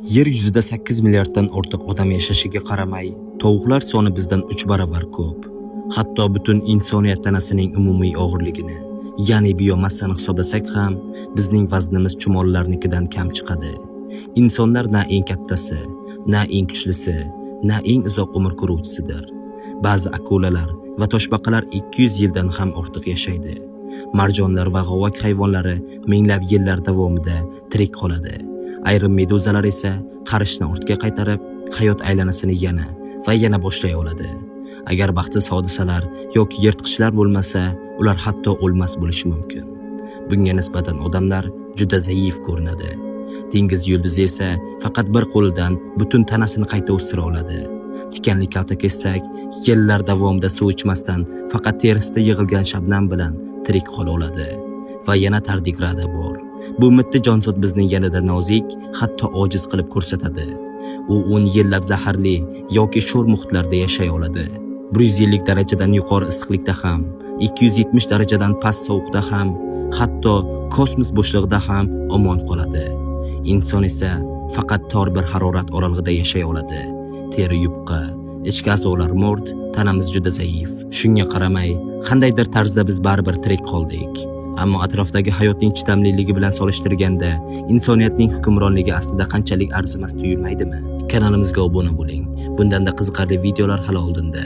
Yer yuzida 8 milliarddan ortiq odam yashashiga qaramay, tovuqlar soni bizdan 3 barobar ko'p. Hatto butun insoniyat tanasining umumiy og'irligini, ya'ni biomassani hisoblasak ham, bizning vaznimiz chumollarnikidan kam chiqadi. Insonlar na eng kattasi, na eng kuchlisi, na eng uzoq umr ko'ruvchisidir. Ba'zi akulalar va toshbaqalar 200 yildan ham ortiq yashaydi. Marjonlar va g'ovak hayvonlari minglab yillar davomida tirik qoladi. Ayrim meduzalar esa qarishni ortga qaytarib, hayot aylanasini yana boshlay oladi. Agar baxtsiz hodisalar yoki yirtqichlar bo'lmasa, ular hatto o'lmas bo'lishi mumkin. Bunga nisbatan odamlar juda zaif ko'rinadi. Dengiz yulduzi esa faqat bir qo'lidan butun tanasini qayta o'stira oladi. Tikanli kalta kessak, yillar davomida suv ichmasdan faqat terisida yig'ilgan shabnam bilan tirik qola oladi. Va yana tardigrada bor. Bu mitti jonzot bizni yanada nozik, hatto ojiz qilib ko'rsatadi. U 10 yillab zaharli yoki sho'r muhitlarda yashay oladi. 150 darajadan yuqori issiqlikda ham, 270 darajadan past sovuqda ham, hatto kosmos bo'shlig'ida ham omon qoladi. Inson esa faqat tor bir harorat oralig'ida yashay oladi. Teri yupqa, ichki a'zolar mo'rt, tanamiz juda zaif. Shunga qaramay, qandaydir tarzda biz baribir tirik qoldik. Ammo atrofdagi hayotning chidamliligi bilan solishtirganda, insoniyatning hukmronligi aslida qanchalik arzimas tuyulmaydimi? Kanalimizga obuna bo'ling. Bundanda qiziqarli videolar hali oldinda.